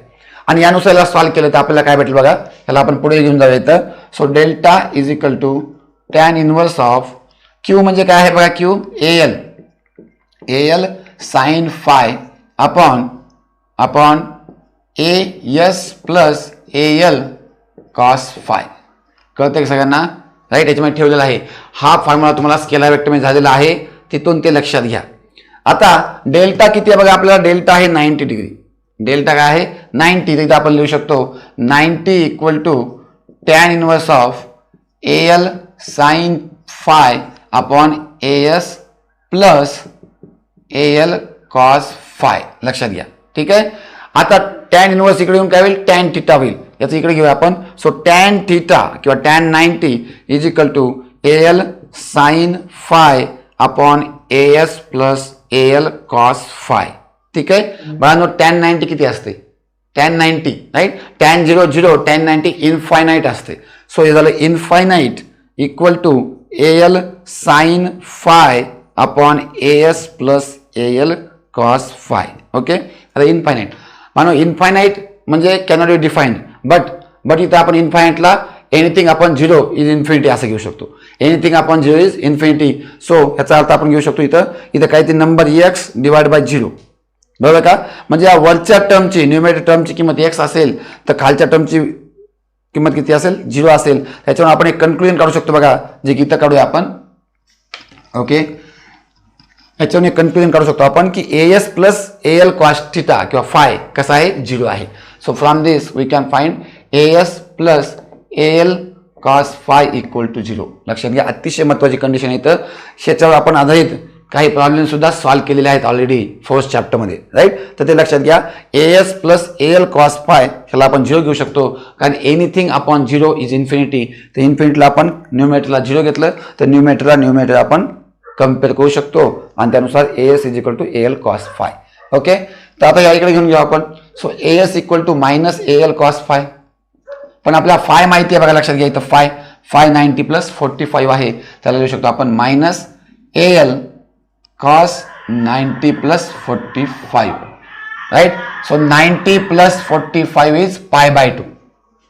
आणि यानुसार याला सॉल्व्ह केलं तर आपल्याला काय भेटेल बघा, याला आपण पुढे घेऊन जाऊया इथं. So delta is equal to tan inverse of Q म्हणजे काय आहे बघा, Q L sine phi upon A S plus A L cos phi. कळतं का सगळ्यांना? राईट, याच्यामध्ये ठेवलेला आहे. हा फॉर्म्युला तुम्हाला स्केलर वेक्टरमध्ये झालेला आहे, तिथून ते लक्षात घ्या. आता डेल्टा किती आहे बघा, आपल्याला डेल्टा आहे 90 डिग्री. डेल्टा काय आहे 90. तिथे आपण लिहू शकतो 90 equal to tan inverse of A L sine phi upon A S plus A L cos phi. लक्षात घ्या. ठीक आहे, आता टॅन इनवर्स इकडे येऊन काय होईल, टॅन थिटा होईल. याचं इकडे घेऊया आपण. सो टॅन थिटा किंवा tan 90 is equal to A L sine phi upon A S plus A L cos phi. ठीक आहे बाळांनो, टॅन 90 किती असते? Tan 90, right. Tan 0 tan 90 infinite असते. सो हे झालं infinite equal to A L sine phi upon A S plus A L cos phi. Okay, आता infinite मानो, इनफायनाईट म्हणजे कॅनॉट बी डिफाईन्ड, बट इथं आपण इनफायनाईटला एनिथिंग अपॉन 0 इज इन्फिनिटी असं घेऊ शकतो. Anything upon 0 is infinity. So ह्याचा अर्थ आपण घेऊ शकतो इथं काहीतरी नंबर एक्स डिवाइड बाय 0. बरोबर का? म्हणजे या वरच्या टर्मची, न्यूमरेटर टर्मची किंमत एक्स असेल तर खालच्या टर्मची किंमत किती असेल? 0 असेल. त्याच्यावर आपण एक कन्क्लुजन काढू शकतो बघा, जे की इथं काढूया आपण. ओके, याच्यावर एक कन्क्लुजन काढू शकतो आपण की A S plus A L cos theta किंवा फाय कसा आहे? 0 आहे. So from this we can find A S plus A L cos phi equal to 0. लक्षात घ्या, अतिशय महत्वाची कंडिशन इथं. ह्याच्यावर आपण आधारित काही प्रॉब्लेम सुद्धा सॉल्व्ह केलेले आहेत ऑलरेडी फर्स्ट चॅप्टरमध्ये, राईट. तर ते लक्षात घ्या, ए S plus A L cos five ह्याला आपण 0 घेऊ शकतो, कारण एनिथिंग अपॉन 0 इज इन्फिनिटी. तर इन्फिनिटीला आपण न्यूमरेटरला 0 घेतलं तर न्यूमरेटर आपण कम्पेअर करू शकतो आणि त्यानुसार A S is equal to A L cos phi. Okay, तर आता या इकडे घेऊन घेऊ आपण. So A S equal to minus A L cos phi. पण आपल्याला फाय माहिती आहे बघा, लक्षात घ्या. इथं फाय 90 + 45 आहे, त्याला लिहू शकतो आपण minus A L cos 90 + 45, right? So 90 + 45 is π/2.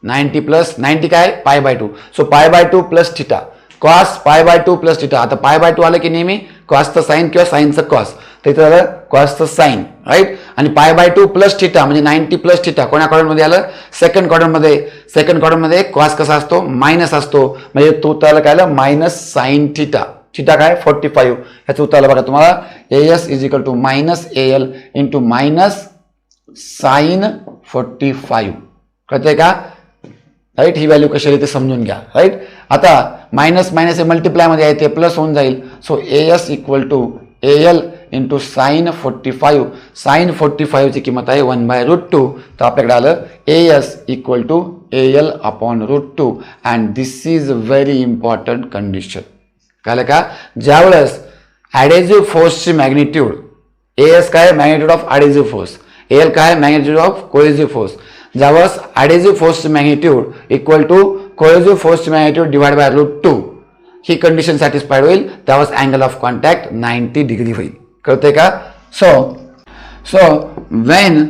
90 + 90 काय? π/2. So π/2 + θ. cos π/2 + θ. आता π/2 आलं की नेहमी cosचं साइन किंवा साइनचं cos. तर इथं आलं cosचं साइन, राईट. आणि π/2 + θ म्हणजे 90 + θ. कोणा क्वाड्रंटमध्ये आलं? सेकंड क्वाड्रंटमध्ये. सेकंड क्वाड्रंटमध्ये cos कसा असतो? मायनस असतो. म्हणजे तो त्याला काय आलं? Minus sine theta. थिटा काय? 45. ह्याचं उत्तर आलं बघा तुम्हाला, A S is equal to minus A L into minus sine 45. कळतंय का? राईट, ही व्हॅल्यू कशी आहे ते समजून घ्या. राईट, आता मायनस मायनस हे मल्टिप्लायमध्ये आहे, ते प्लस होऊन जाईल. So A S equal to A L into sine 45. Sine 45 ची किंमत आहे 1/√2. तर आपल्याकडे आलं A S equal to A L upon √2. And this is very important condition. कळलं का? ज्यावेळेस ॲडेझिव्ह फोर्सची मॅग्निट्यूड एस काय आहे magnitude of adhesive force, L काय आहे मॅग्नेट्यूड ऑफ कोहेसिव्ह फोर्स. ज्यावेळेस ॲडेसिव्ह फोर्सची मॅग्नेट्यूड इक्वल टू कोहेसिव्ह फोर्सची magnitude divide by √2 he condition satisfied होईल, त्यावेळेस अँगल ऑफ कॉन्टॅक्ट 90 डिग्री होईल. कळतंय का? So when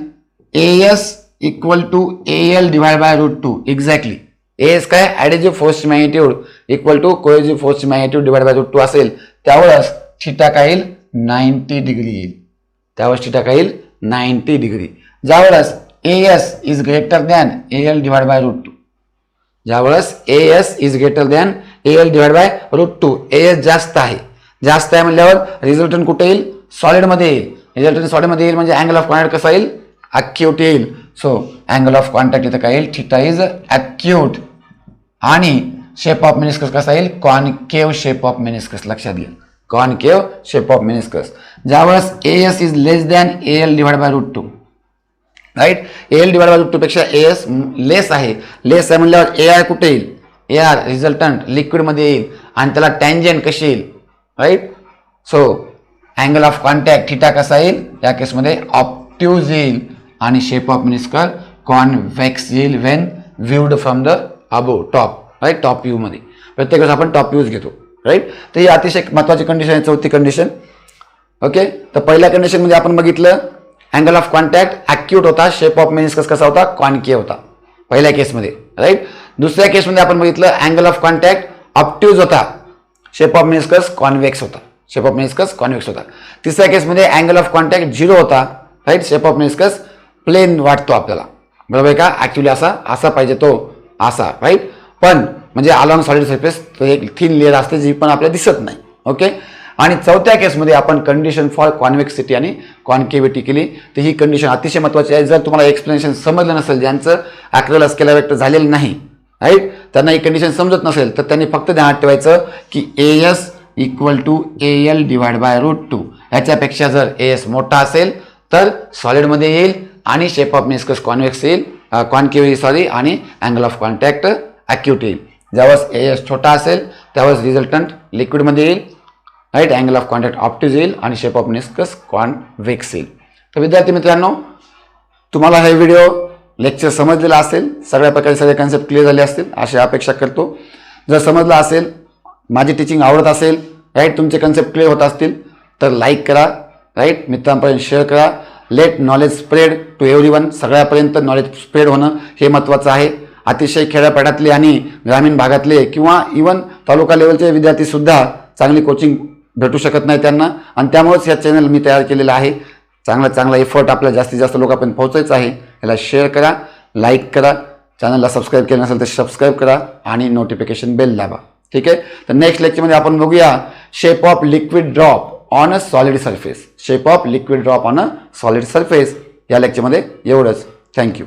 S equal to L divide by √2 exactly S काय ॲडेसिव्ह फोर्सची मॅग्नेट्यूड इक्वल टू कोहेसिव्ह फोर्सची मॅग्नेट्यूड डिवाइड बाय √2 असेल, त्यावेळेस थिटा काय येईल 90 डिग्री येईल. त्यावेळेस थिटा काय येईल 90 डिग्री. ज्यावेळेस S is greater than L divide by √2, ज्यावेळेस S is greater than L divide by √2, S जास्त आहे म्हणल्यावर रिझल्टंट कुठे येईल सॉलिडमध्ये येईल. रिझल्टंट सॉलिडमध्ये येईल म्हणजे अँगल ऑफ कॉन्टॅक्ट कसा येईल अक्यूट येईल. सो अँगल ऑफ कॉन्टॅक्ट इथं काय येईल थिटा इज अक्यूट आणि शेप ऑफ मेनिस्कस कसा येईल कॉन्केव्ह शेप ऑफ मेनिस्कस. लक्षात घ्या कॉन्केव्ह शेप ऑफ मेनिस्कस. ज्यावेळेस S is less than L divide by √2 right, L divide by √2 पेक्षा एस लेस आहे म्हणल्यावर ए आर कुठे येईल, ए आर रिझल्टंट लिक्विडमध्ये येईल आणि त्याला टँजंट कशी येईल right. So angle of contact theta कसा येईल या केसमध्ये ऑप्ट्यूज येईल आणि शेप ऑफ मेनिस्कस कॉन्व्हेक्स येईल when viewed from the above top right. Top view मध्ये प्रत्येक वेळेस आपण टॉप व्ह्यूज घेतो राईट. तर ही अतिशय महत्वाची कंडिशन आहे, चौथी कंडिशन. ओके, तर पहिल्या कंडिशन मध्ये आपण बघितलं अँगल ऑफ कॉन्टॅक्ट अक्यूट होता, शेप ऑफ मेनिस्कस कसा होता कॉन्केव्ह होता पहिल्या केसमध्ये राईट. दुसऱ्या केसमध्ये आपण बघितलं अँगल ऑफ कॉन्टॅक्ट ऑप्ट्यूज होता, शेप ऑफ मेनिस्कस कॉन्व्हेक्स होता, तिसऱ्या केसमध्ये अँगल ऑफ कॉन्टॅक्ट 0 होता right, shape of meniscus plane वाटतो आपल्याला. बरोबर आहे का? ऍक्च्युली असा पाहिजे तो असा राईट, पण म्हणजे अलॉंग सॉलिड सरफेस एक थिन लेअर असते जी पण आपल्याला दिसत नाही. ओके, आणि चौथ्या केसमध्ये आपण कंडिशन फॉर कॉन्व्हेक्सिटी आणि कॉन्केव्हिटी केली. तर ही कंडिशन अतिशय महत्वाची आहे. जर तुम्हाला एक्सप्लेनेशन समजलं नसेल, ज्यांचं ॲक्रेल स्केलर वेक्टर झालेलं नाही राईट, त्यांना ही कंडिशन समजत नसेल, तर त्यांनी फक्त ध्यानात ठेवायचं की S equal to L divide by √2 याच्यापेक्षा जर एस मोठा असेल तर सॉलिडमध्ये येईल आणि शेप ऑफ मेनिस्कस कॉन्व्हेक्स येईल, कॉन्केव्ह आणि अँगल ऑफ कॉन्टॅक्ट अक्यूट येईल. ज्यावेळेस एस छोटा असेल त्यावेळेस रिझल्टंट लिक्विडमध्ये येईल right, angle of contact obtuse येईल आणि शेप ऑफ मेनिस्कस कॉन्व्हेक्स येईल. तर विद्यार्थी मित्रांनो, तुम्हाला हे व्हिडिओ लेक्चर समजलेला असेल, सगळ्या प्रकारे सगळे कन्सेप्ट क्लिअर झाले असतील अशी अपेक्षा करतो. जर समजलं असेल, माझी टीचिंग आवडत असेल राईट, तुमचे कन्सेप्ट क्लिअर होत असतील तर लाईक करा राईट, मित्रांपर्यंत शेअर करा. Let knowledge spread to everyone, सगळ्यापर्यंत नॉलेज स्प्रेड होणं हे महत्त्वाचं आहे. अतिशय खेड्यापाड्यातले आणि ग्रामीण भागातले किंवा इवन तालुका लेवलचे विद्यार्थीसुद्धा चांगली कोचिंग भेटू शकत नाही त्यांना, आणि त्यामुळेच या चॅनल मी तयार केलेला आहे. चांगला एफर्ट आपल्या जास्तीत जास्त लोकांपर्यंत पोहोचायचं आहे. याला शेअर करा, लाईक करा, चॅनलला सबस्क्राईब केलं नसेल तर सबस्क्राईब करा आणि नोटिफिकेशन बेल दाबा. ठीक आहे, तर नेक्स्ट लेक्चरमध्ये आपण बघूया shape of liquid drop on a solid surface. Shape of liquid drop on a solid surface या लेक्चरमध्ये एवढंच. थँक्यू.